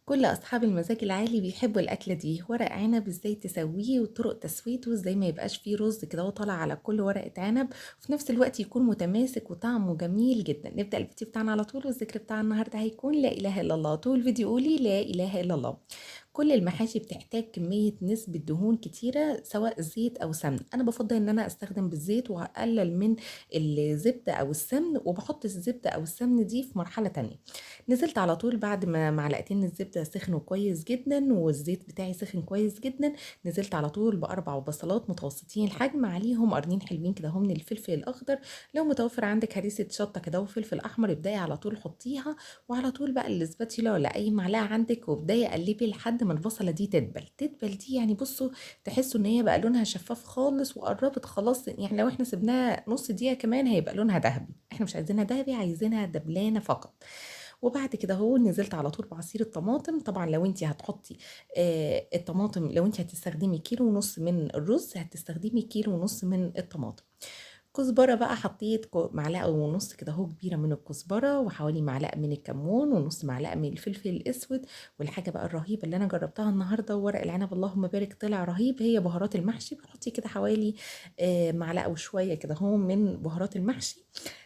كل أصحاب المزاج العالي بيحبوا الأكلة دي، ورق عنب إزاي تسويه وطرق تسويته، إزاي ما يبقاش فيه رز كده وطالع على كل ورقة عنب، وفي نفس الوقت يكون متماسك وطعمه جميل جدا. نبدأ الفيديو بتاعنا على طول، والذكر بتاع النهاردة هيكون لا إله إلا الله. طول الفيديو قولي لا إله إلا الله. كل المحاشي بتحتاج كمية نسبة دهون كتيرة سواء زيت أو سمن. أنا بفضل إن أنا أستخدم بالزيت وأقلل من الزبدة أو السمن، وبحط الزبدة أو السمن دي في مرحلة تانية. نزلت على طول بعد ما معلقتين الزبدة سخنوا كويس جدا والزيت بتاعي سخن كويس جدا. نزلت على طول بأربع بصلات متوسطين الحجم، عليهم قرنين حلوين كده هم من الفلفل الأخضر. لو متوفر عندك هريسة شطة كده وفلفل أحمر ابدأي على طول حطيها، وعلى طول بقى الاسباتيولا ولا أي معلقة عندك وابدأي قلبي لحد ما البصلة دي تدبل دي. يعني بصوا، تحسوا إن هي بقى لونها شفاف خالص وقربت خلاص. يعني لو احنا سيبناها نص دقيقة كمان هيبقى لونها ذهبي. احنا مش عايزينها ذهبي، عايزينها دبلانة فقط. وبعد كده هو نزلت على طول بعصير الطماطم. طبعا لو انت هتحطي الطماطم، لو انت هتستخدمي كيلو ونص من الرز هتستخدمي كيلو ونص من الطماطم. كزبرة بقى حطيت معلقة ونص كده اهو كبيرة من الكزبرة، وحوالي معلقة من الكمون، ونص معلقة من الفلفل الأسود. والحاجة بقى الرهيبة اللي أنا جربتها النهاردة وورق العنب اللهم بارك طلع رهيب، هي بهارات المحشي. بتحطي كده حوالي معلقة وشوية كده اهو من بهارات المحشي.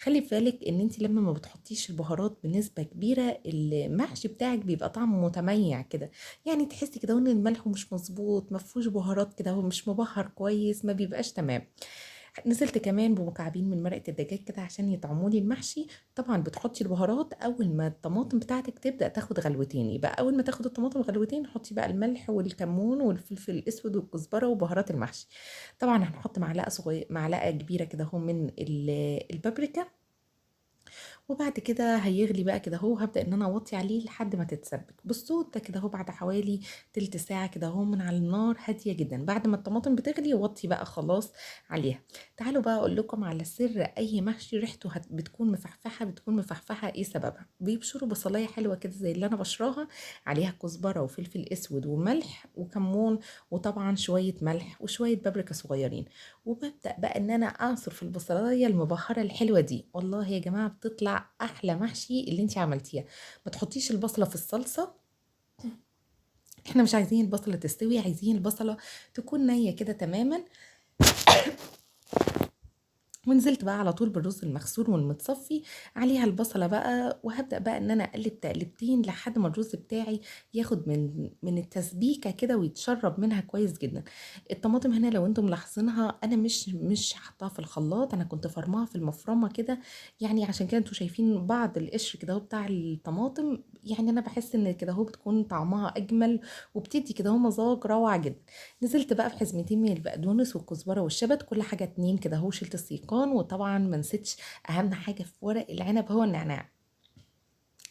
خلي في بالك ان انت لما ما بتحطيش البهارات بنسبة كبيرة المحشي بتاعك بيبقى طعمه متميع كده. يعني تحسي كده ان الملح مش مظبوط، ما فيهوش بهارات كده، هو مش مبهر كويس، ما بيبقاش تمام. نزلت كمان بمكعبين من مرقة الدجاج كده عشان يطعموا لي المحشي. طبعا بتحطي البهارات اول ما الطماطم بتاعتك تبدأ تاخد غلوتين، يبقى اول ما تاخد الطماطم غلوتين حطي بقى الملح والكمون والفلفل الاسود والكزبرة وبهارات المحشي. طبعا هنحط معلقة كبيرة كده هم من البابريكا. وبعد كده هيغلي بقى كده اهو، هبدأ ان انا اوطي عليه لحد ما تتسبك. بالصوت ده كده اهو بعد حوالي تلت ساعة كده اهو من على النار هادية جدا. بعد ما الطماطم بتغلي وطي بقى خلاص عليها. تعالوا بقى اقول لكم على سر اي محشي ريحته بتكون مفحفحة. بتكون مفحفحة ايه سببها؟ بيبشروا بصلاية حلوة كده زي اللي انا بشراها، عليها كزبرة وفلفل اسود وملح وكمون، وطبعا شوية ملح وشوية بابريكا صغيرين. وببدأ بقى ان انا اعصر في البصلايه المبهره الحلوه دي. والله يا جماعه بتطلع احلى محشي اللي انت عملتيها. ما تحطيش البصله في الصلصه، احنا مش عايزين البصله تستوي، عايزين البصله تكون نيه كده تماما. ونزلت بقى على طول بالرز المغسول والمتصفي عليها البصله بقى، وهبدا بقى ان انا اقلب تقلبتين لحد ما الرز بتاعي ياخد من التسبيكه كده ويتشرب منها كويس جدا. الطماطم هنا لو انتم ملاحظينها انا مش حطاها في الخلاط، انا كنت فرماها في المفرمه كده. يعني عشان كده انتوا شايفين بعض القشر كده هو بتاع الطماطم. يعني انا بحس ان كده هو بتكون طعمها اجمل وبتدي كده هو مذاق روعه جدا. نزلت بقى بحزمتين من البقدونس والكزبره والشبت، كل حاجه اتنين كده اهو. شلت السيقان، وطبعا ما نسيتش اهم حاجه في ورق العنب هو النعناع.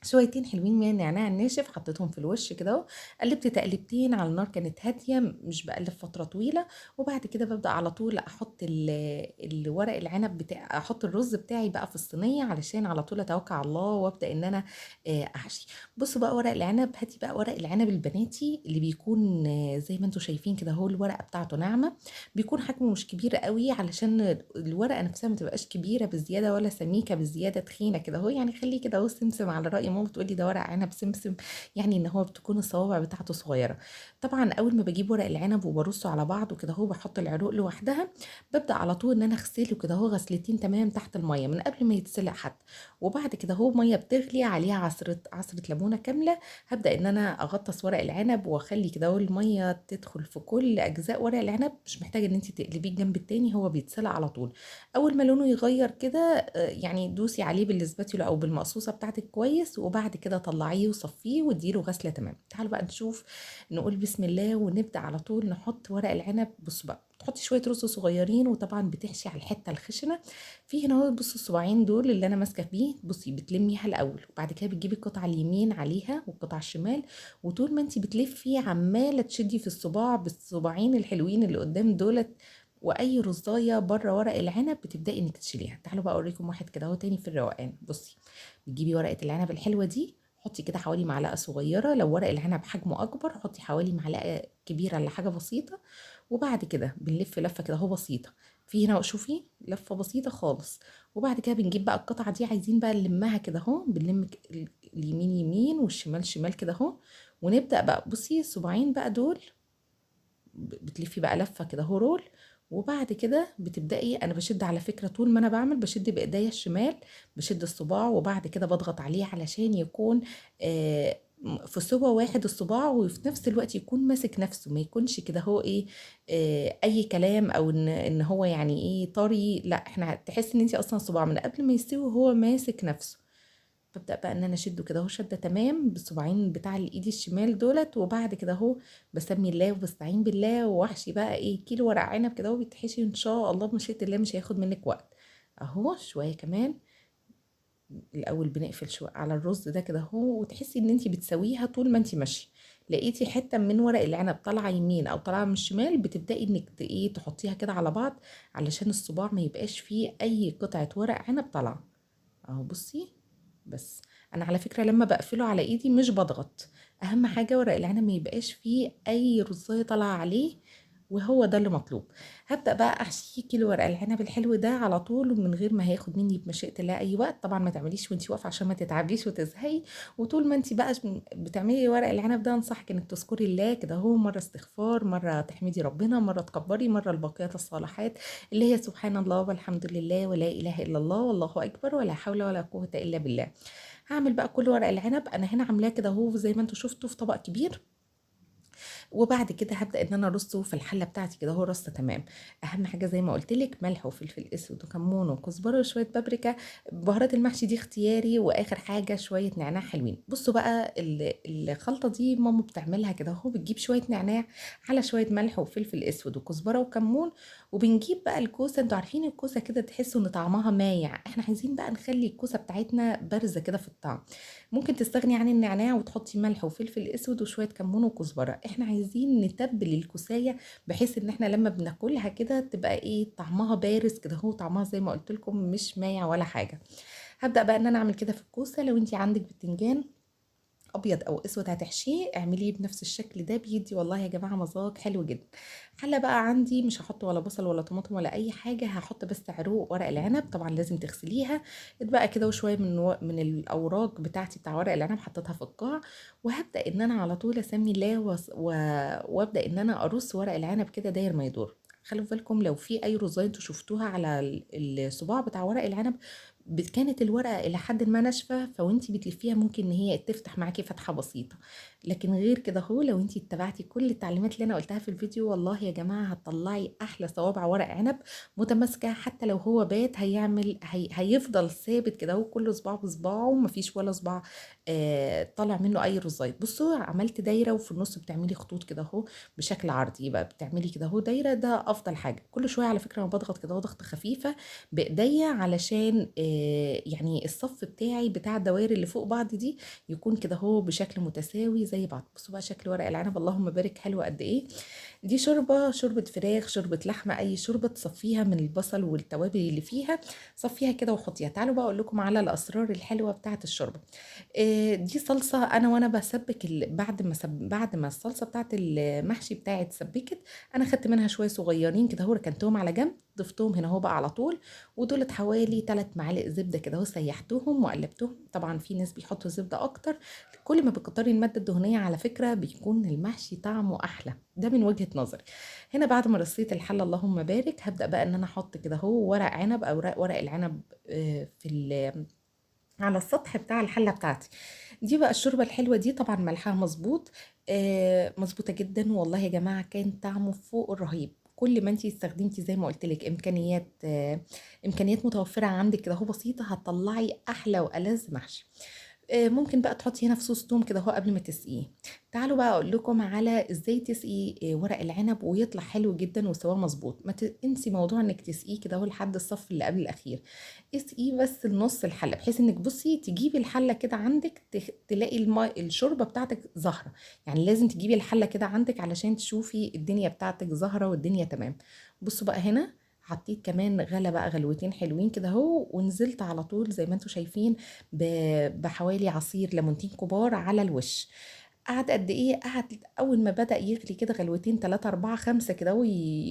شويتين حلوين من النعناع الناشف حطيتهم في الوش كده اهو. قلبت تقلبتين على النار كانت هاديه، مش بقلب فتره طويله. وبعد كده ببدا على طول احط الورق العنب بتاع، احط الرز بتاعي بقى في الصينيه علشان على طول اتوكل على الله وابدا ان انا احشي. بصوا بقى ورق العنب، هاتي بقى ورق العنب البناتي اللي بيكون زي ما انتم شايفين كده اهو. الورقه بتاعته ناعمه، بيكون حجمه مش كبير قوي علشان الورقه نفسها ما تبقاش كبيره بزياده ولا سميكه بزياده تخينه كده اهو. يعني خليه كده اهو سمسم، على راي ماما بتقولي ده ورق عنب سمسم. يعني ان هو بتكون الصوابع بتاعته صغيره. طبعا اول ما بجيب ورق العنب وبرصه على بعض وكده اهو بحط العروق لوحدها. ببدا على طول ان انا اغسله كده اهو غسلتين تمام تحت الميه من قبل ما يتسلق حتى. وبعد كده اهو ميه بتغلي عليها عصره ليمونه كامله. هبدا ان انا اغطس ورق العنب واخلي كده اهو الميه تدخل في كل اجزاء ورق العنب. مش محتاجه ان انت تقلبيه الجنب التاني، هو بيتسلق على طول. اول ما لونه يغير كده يعني دوسي عليه بالسباتيولا او بالمقصوصه بتاعتك كويس، وبعد كده طلعيه وصفيه واديله غسله تمام. تعالوا بقى نشوف، نقول بسم الله ونبدا على طول نحط ورق العنب. بصوا بقى تحطي شويه رز صغيرين، وطبعا بتحشي على الحته الخشنه. في هنا اهو بصوا الصباعين دول اللي انا ماسكه بيه، بصي بتلميها الاول وبعد كده بتجيبي القطعه اليمين عليها والقطعه الشمال. وطول ما انت بتلفي عماله تشدي في الصباع بالصباعين الحلوين اللي قدام دولت. واي رزايه بره ورق العنب بتبداي انك تشيليها. تعالوا بقى اوريكم واحد كده اهو تاني في الروقان. بصي، بتجيبي ورقه العنب الحلوه دي، حطي كده حوالي معلقه صغيره. لو ورق العنب حجمه اكبر حطي حوالي معلقه كبيره لحاجه بسيطه. وبعد كده بنلف لفه كده اهو بسيطه في هنا شوفي لفة بسيطة خالص. وبعد كده بنجيب بقى القطعة دي، عايزين بقى نلمها كده اهو، بنلم اليمين يمين والشمال شمال كده اهو. ونبدأ بقى بصي الصباعين بقى دول بتلفي بقى لفة كده اهو رول. وبعد كده بتبدأي، انا بشد على فكرة طول ما انا بعمل بشد بايديا الشمال، بشد الصباع وبعد كده بضغط عليه علشان يكون في سوا واحد الصباع، وفي نفس الوقت يكون ماسك نفسه، ما يكونش كده هو ايه اي كلام، او ان هو يعني ايه طري، لا احنا تحس ان انت اصلا الصباع من قبل ما يستوي وهو ماسك نفسه. ببدأ بقى ان انا اشده كده اهو شده تمام بالصباعين بتاع الايد الشمال دولت. وبعد كده اهو بسمي الله وبستعين بالله، واحشي بقى ايه كيلو ورق عنب كده اهو بيتحشي ان شاء الله بمشيئة الله، مش هياخد منك وقت. اهو شويه كمان. الاول بنقفل شويه على الرز ده كده اهو، وتحسي ان انت بتسويها طول ما انت ماشيه. لقيتي حته من ورق العنب طالعه يمين او طالعه من الشمال، بتبداي انك ايه تحطيها كده على بعض علشان الصباع ما يبقاش فيه اي قطعه ورق عنب طالعه. اهو بصي. بس انا على فكره لما بقفله على ايدي مش بضغط، اهم حاجه ورق العنب ما يبقاش فيه اي رزايه طالعه عليه، وهو ده اللي مطلوب. هبدا بقى احشي كيلو ورق العنب الحلو ده على طول، ومن غير ما هياخد مني بمشيئه الله اي وقت. طبعا ما تعمليش وانتي واقفه عشان ما تتعبيش وتزهقي. وطول ما انتي بقى بتعملي ورق العنب ده، انصحك انك تذكري الله كده اهو، مره استغفار، مره تحمدي ربنا، مره تكبري، مره الباقيات الصالحات اللي هي سبحان الله والحمد لله ولا اله الا الله والله اكبر ولا حول ولا قوه الا بالله. هعمل بقى كل ورق العنب انا هنا عاملاه كده اهو زي ما انتوا شفتوا في طبق كبير. وبعد كده هبدا ان انا ارصه في الحله بتاعتي كده اهو رصه تمام. اهم حاجه زي ما قلت لك ملح وفلفل اسود وكمون وكزبره وشويه بابريكا. بهارات المحشي دي اختياري. واخر حاجه شويه نعناع حلوين. بصوا بقى الخلطه دي ماما بتعملها كده اهو، بتجيب شويه نعناع على شويه ملح وفلفل اسود وكزبره وكمون. وبنجيب بقى الكوسه، انتوا عارفين الكوسه كده تحسوا ان طعمها مايع، احنا عايزين بقى نخلي الكوسه بتاعتنا بارزه كده في الطعم. ممكن تستغني عن النعناع وتحطي ملح وفلفل اسود وشويه كمون وكزبره. احنا عايزين نتبل الكوسايه بحيث ان احنا لما بناكلها كده تبقى ايه طعمها بارز كده، هو طعمها زي ما قلت لكم مش مايع ولا حاجه. هبدا بقى ان انا اعمل كده في الكوسه. لو انت عندك بتنجان ابيض او اسود هتحشيه اعمليه بنفس الشكل ده، بيدي والله يا جماعه مذاق حلو جدا. حله بقى عندي مش هحط ولا بصل ولا طماطم ولا اي حاجه، هحط بس عروق ورق العنب، طبعا لازم تغسليها. اتبقى كده وشويه من الاوراق بتاعتي بتاع ورق العنب حطيتها في القاع. وهبدا ان انا على طول اسمي الله وابدا ان انا ارص ورق العنب كده داير ما يدور. خلوا بالكم لو في اي رزايه انتوا شفتوها على الصباع بتاع ورق العنب كانت الورقة إلى حد ما ناشفة، فوانتي بتلفيها ممكن إن هي تفتح معاكي فتحة بسيطة. لكن غير كده هو لو انتي اتبعتي كل التعليمات اللي أنا قلتها في الفيديو، والله يا جماعة هتطلعي أحلى صوابع ورق عنب متماسكة. حتى لو هو بات هيفضل ثابت كده هو، كل صباع بصباعه ومفيش ولا صباع طالع منه أي رزاية. بصوا عملت دايرة وفي النص بتعملي خطوط كده اهو بشكل عرضي، يبقى بتعملي كده اهو دايرة، ده أفضل حاجة. كل شوية على فكرة أنا بضغط كده اهو ضغطة خفيفة بايديا علشان يعني الصف بتاعي بتاع الدوائر اللي فوق بعض دي يكون كده هو بشكل متساوي زي بعض. بصوا بقى شكل ورق العنب اللهم بارك حلو قد ايه. دي شوربه فراخ، شوربه لحمه، اي شوربه تصفيها من البصل والتوابل اللي فيها، صفيها كده وحطيها. تعالوا بقى اقول لكم على الاسرار الحلوه بتاعه الشوربه. دي صلصه انا وانا بسبك بعد ما الصلصه بتاعه المحشي بتاعي اتسبكت، انا خدت منها شويه صغيرين كده هو ركنتهم على جنب، ضفتهم هنا اهو بقى على طول. ودولت حوالي 3 معالق زبده كده اهو سيحتهم وقلبتهم. طبعا في ناس بيحطوا زبده اكتر، كل ما بتكتري الماده الدهنيه على فكره بيكون المحشي طعمه احلى، ده من وجهه نظري. هنا بعد ما رصيت الحله اللهم بارك، هبدا بقى ان انا احط كده اهو ورق عنب او ورق العنب على السطح بتاع الحله بتاعتي. دي بقى الشوربه الحلوه دي طبعا ملحها مظبوط، مظبوطه جدا والله يا جماعه، كان طعمه فوق الرهيب. كل ما انتي استخدمتي زي ما قلت لك امكانيات متوفره عندك كده اهو بسيطه، هتطلعي احلى والذ محشي. ممكن بقى تحطي هنا فصوص توم كده اهو قبل ما تسقيه. تعالوا بقى اقول لكم على ازاي تسقي ورق العنب ويطلع حلو جدا وسواه مظبوط. ما تنسي موضوع انك تسقيه كده اهو لحد الصف اللي قبل الاخير، اسقيه بس لنص الحله، بحيث انك بصي تجيبي الحله كده عندك تلاقي الشوربه بتاعتك ظاهره. يعني لازم تجيبي الحله كده عندك علشان تشوفي الدنيا بتاعتك ظاهره والدنيا تمام. بصوا بقى هنا حطيت كمان غلة بقى غلوتين حلوين كده اهو، ونزلت على طول زي ما انتوا شايفين بحوالي عصير ليمونتين كبار على الوش. قعد قد إيه، قعد أول ما بدأ يغلي كده غلوتين 3 4 5 كده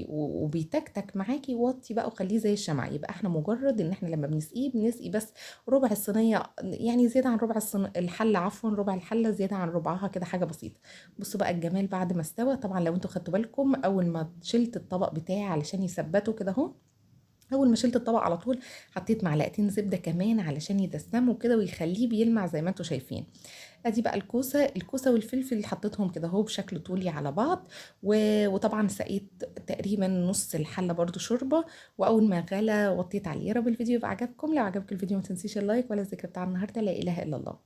وبيتكتك معاكِ، وطّي بقى وخلّيه زي الشمعة. يبقى إحنا مجرد إن إحنا لمّا بنسقيه بنسقي بس ربع الصينية، يعني زيادة عن ربع الحلة عفوًا، ربع الحلة زيادة عن ربعها كده حاجة بسيطة. بُصّوا بقى الجمال بعد ما استوى. طبعًا لو أنتم خدتوا بالكم أول ما شِلت الطبق بتاعي علشان يثبّته كده أهو، أول ما شِلت الطبق على طول حطيت معلقتين زبدة كمان علشان يدسّموا كده ويخلّيه بيلمع زي ما أنتم شايفين. أدي بقى الكوسة والفلفل اللي حطيتهم كده أهو بشكل طولي على بعض، وطبعًا سقيت تقريبًا نُص الحلة برضه شوربة، وأول ما غلا وطّيت عليه. يا رب الفيديو يبقى عجبكم. لو عجبك الفيديو ما تنسيش اللايك ولا الذكر بتاع النهارده لا إله إلا الله.